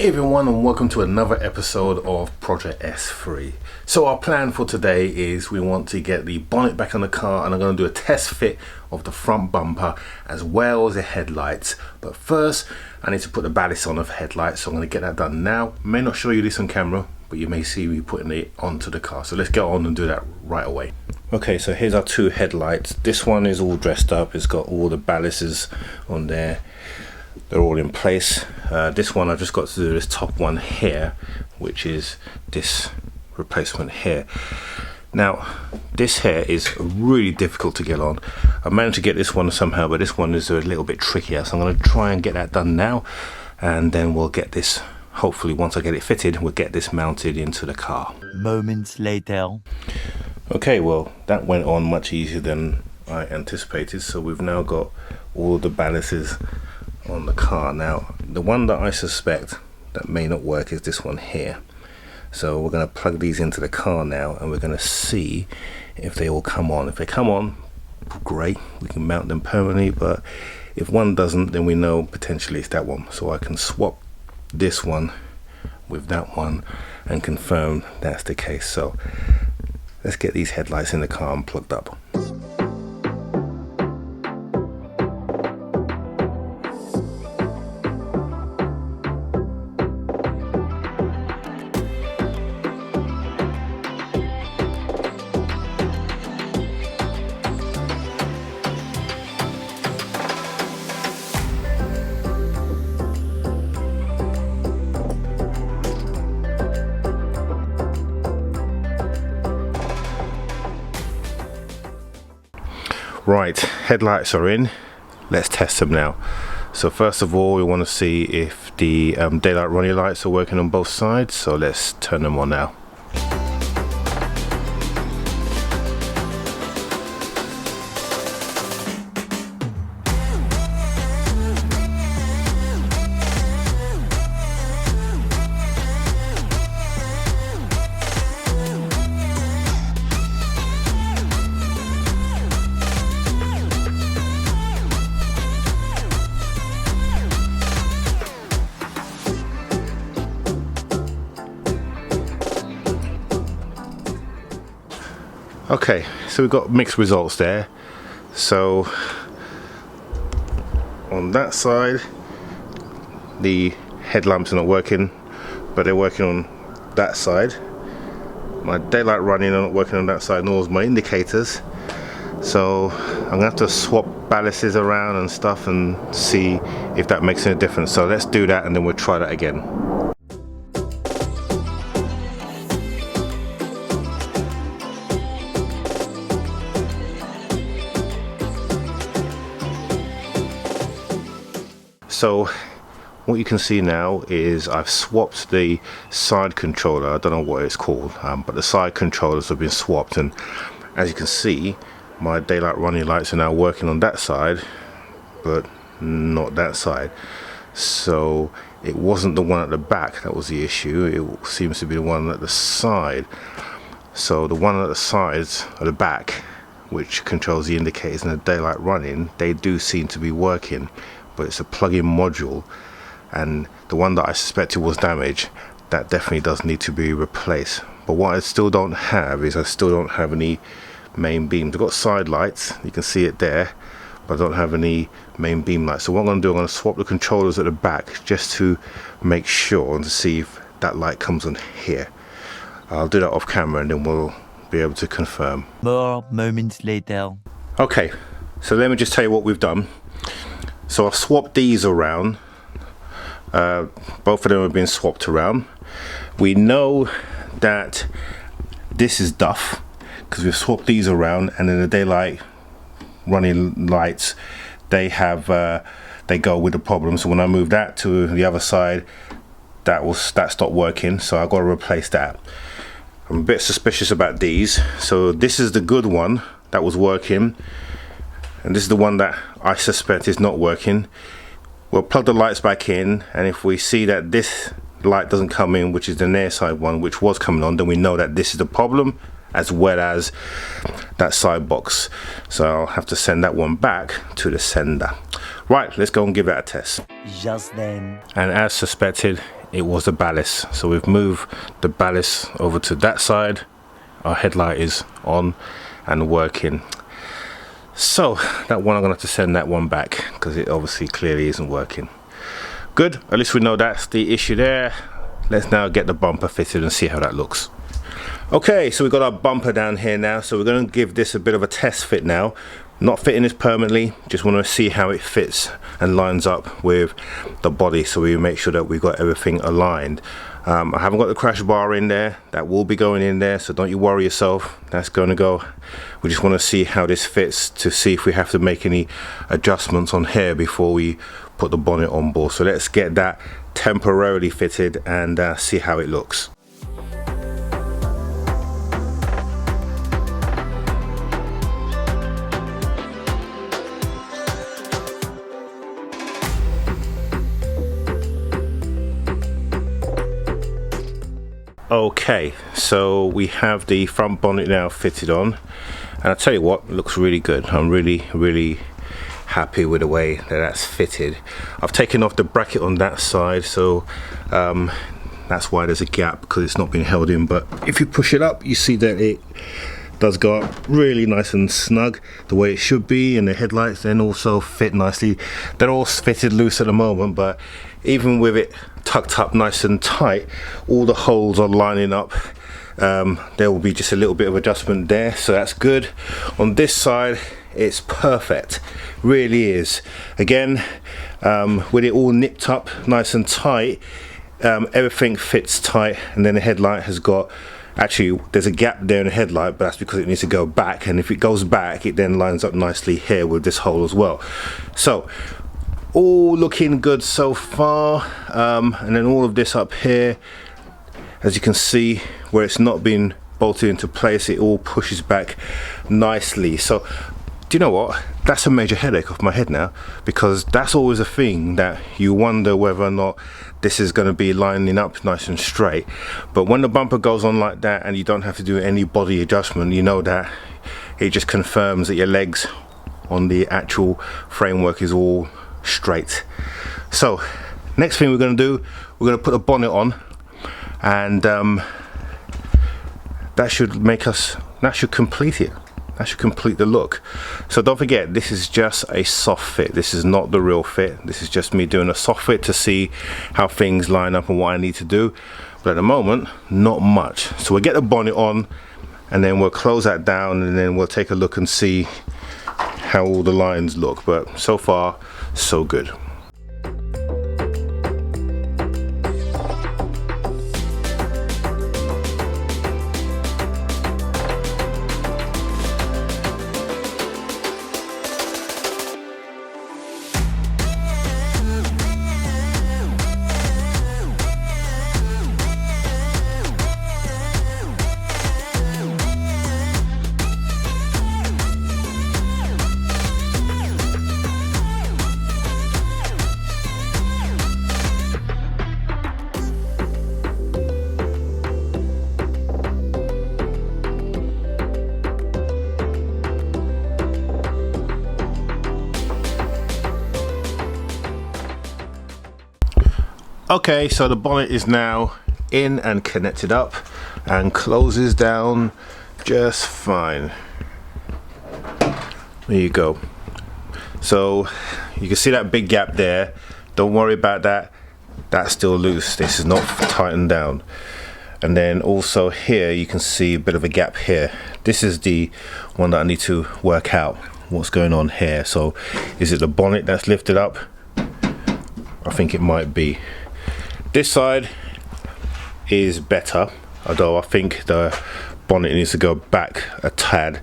Hey everyone, and welcome to another episode of Project S3. So our plan for today is we want to get the bonnet back on the car, and I'm going to do a test fit of the front bumper as well as the headlights. But first I need to put the ballast on of headlights, so I'm going to get that done now. May not show you this on camera, but you may see me putting it onto the car. So let's get on and do that right away. Okay, so here's our two headlights. This one is all dressed up, it's got all the ballasts on there. They're all in place. This one I just got to do this top one here, which is this replacement here. Now this here is really difficult to get on. I managed to get this one somehow, but this one is a little bit trickier, so I'm going to try and get that done now, and then we'll get this, hopefully once I get it fitted, we'll get this mounted into the car. Moments later. Okay, well that went on much easier than I anticipated. So we've now got all of the ballasts on the car. Now the one that I suspect that may not work is this one here, so we're going to plug these into the car now, and we're going to see if they all come on. If they come on, great, we can mount them permanently, but if one doesn't, then we know potentially it's that one. So I can swap this one with that one and confirm that's the case. So let's get these headlights in the car and plugged up. Right, headlights are in. Let's test them now. So first of all, we want to see if the daylight running lights are working on both sides. So let's turn them on now. Okay, so we've got mixed results there. So on that side the headlamps are not working, but they're working on that side. My daylight running are not working on that side, nor is my indicators. So I'm gonna have to swap ballasts around and stuff and see if that makes any difference. So let's do that, and then we'll try that again. So what you can see now is I've swapped the side controller. I don't know what it's called, but the side controllers have been swapped, and as you can see, my daylight running lights are now working on that side but not that side. So it wasn't the one at the back that was the issue, it seems to be the one at the side. So the one at the sides at the back, which controls the indicators and the daylight running, they do seem to be working, but it's a plug-in module, and the one that I suspected was damaged, that definitely does need to be replaced. But what I still don't have is I still don't have any main beams. I've got side lights, you can see it there, but I don't have any main beam lights. So what I'm going to do, I'm going to swap the controllers at the back just to make sure and to see if that light comes on here. I'll do that off camera, and then we'll be able to confirm. More moments later. Okay, so let me just tell you what we've done. So I've swapped these around. Both of them have been swapped around. We know that this is duff because we've swapped these around, and then the daylight running lights, they have they go with the problem. So when I move that to the other side, that stopped working, so I've got to replace that. I'm a bit suspicious about these. So this is the good one that was working, and this is the one that I suspect is not working. We'll plug the lights back in, and if we see that this light doesn't come in, which is the near side one, which was coming on, then we know that this is the problem, as well as that side box. So I'll have to send that one back to the sender. Right, let's go and give that a test. Just then. And as suspected, it was the ballast. So we've moved the ballast over to that side. Our headlight is on and working. So that one, I'm gonna have to send that one back because it obviously clearly isn't working. Good, at least we know that's the issue there. Let's now get the bumper fitted and see how that looks. Okay, so we've got our bumper down here now, so we're going to give this a bit of a test fit now. Not fitting this permanently, just want to see how it fits and lines up with the body, so we make sure that we've got everything aligned. I haven't got the crash bar in there. That will be going in there, so don't you worry yourself, that's going to go. We just want to see how this fits to see if we have to make any adjustments on here before we put the bonnet on board. So let's get that temporarily fitted and see how it looks. Okay, so we have the front bonnet now fitted on, and I tell you what, it looks really good. I'm really happy with the way that that's fitted. I've taken off the bracket on that side, so that's why there's a gap, because it's not been held in. But if you push it up, you see that it does go up really nice and snug, the way it should be, and the headlights then also fit nicely. They're all fitted loose at the moment, but even with it tucked up nice and tight, all the holes are lining up. There will be just a little bit of adjustment there, so that's good. On this side, it's perfect, really is. Again, with it all nipped up nice and tight, everything fits tight. And then the headlight has got, actually there's a gap there in the headlight, but that's because it needs to go back, and if it goes back, it then lines up nicely here with this hole as well. So all looking good so far. And then all of this up here, as you can see, where it's not been bolted into place, it all pushes back nicely. So do you know what, that's a major headache off my head now, because that's always a thing that you wonder whether or not this is going to be lining up nice and straight. But when the bumper goes on like that and you don't have to do any body adjustment, you know that it just confirms that your legs on the actual framework is all straight. So next thing we're going to do, we're going to put a bonnet on, and that should complete it. That should complete the look. So don't forget, this is just a soft fit. This is not the real fit. This is just me doing a soft fit to see how things line up and what I need to do. But at the moment, not much. So we'll get the bonnet on, and then we'll close that down, and then we'll take a look and see how all the lines look. But so far, so good. Okay, so the bonnet is now in and connected up and closes down just fine. There you go. So you can see that big gap there. Don't worry about that. That's still loose. This is not tightened down. And then also here you can see a bit of a gap here. This is the one that I need to work out what's going on here. So is it the bonnet that's lifted up? I think it might be. This side is better, although I think the bonnet needs to go back a tad,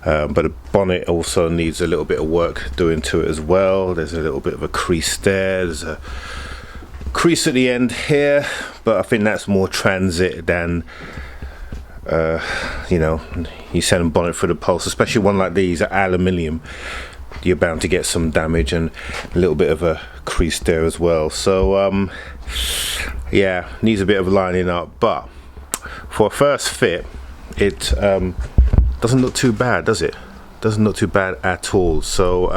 but the bonnet also needs a little bit of work doing to it as well. There's a little bit of a crease there, there's a crease at the end here, but I think that's more transit than you know, you send a bonnet through the post, especially one like these are aluminium. You're bound to get some damage and a little bit of a crease there as well. So yeah, needs a bit of lining up, but for a first fit it doesn't look too bad, does it? Doesn't look too bad at all. So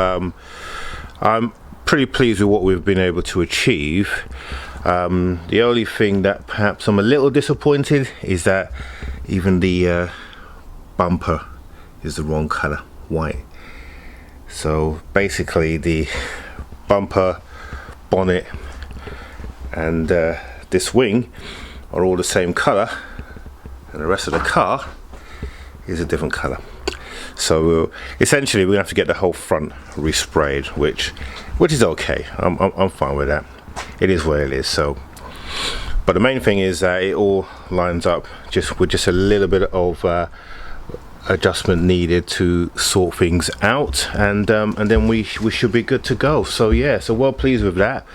I'm pretty pleased with what we've been able to achieve. The only thing that perhaps I'm a little disappointed is that even the bumper is the wrong color, white. So basically the bumper, bonnet and this wing are all the same color, and the rest of the car is a different color. So essentially we're gonna have to get the whole front resprayed, which is okay. I'm fine with that. It is what it is. So, but the main thing is that it all lines up with just a little bit of adjustment needed to sort things out, and then we should be good to go. So yeah, so well pleased with that.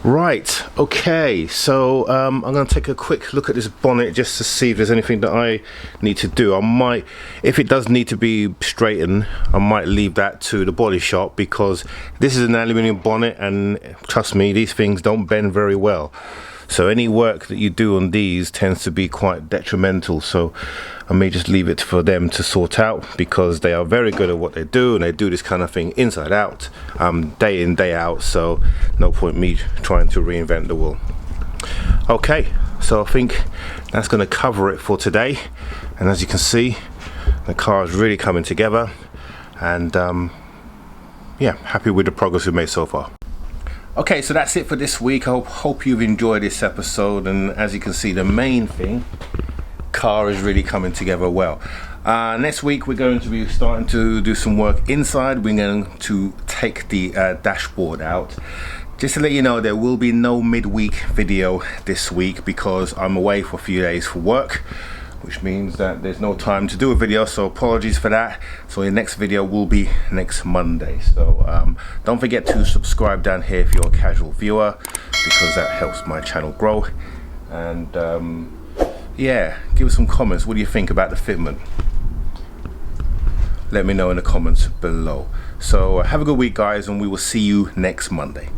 Right, okay, so I'm going to take a quick look at this bonnet just to see if there's anything that I need to do. I might, if it does need to be straightened, I might leave that to the body shop, because this is an aluminium bonnet and trust me, these things don't bend very well. So any work that you do on these tends to be quite detrimental, so I may just leave it for them to sort out, because they are very good at what they do, and they do this kind of thing inside out, day in, day out, so no point me trying to reinvent the wheel. Okay, so I think that's going to cover it for today, and as you can see, the car is really coming together, and yeah, happy with the progress we've made so far. Okay, so that's it for this week. I hope you've enjoyed this episode, and as you can see, the main thing, car is really coming together well. Next week we're going to be starting to do some work inside. We're going to take the dashboard out. Just to let you know, there will be no midweek video this week because I'm away for a few days for work, which means that there's no time to do a video, so apologies for that. So the next video will be next Monday. So don't forget to subscribe down here if you're a casual viewer, because that helps my channel grow. And yeah, give us some comments. What do you think about the fitment? Let me know in the comments below. So have a good week, guys, and we will see you next Monday.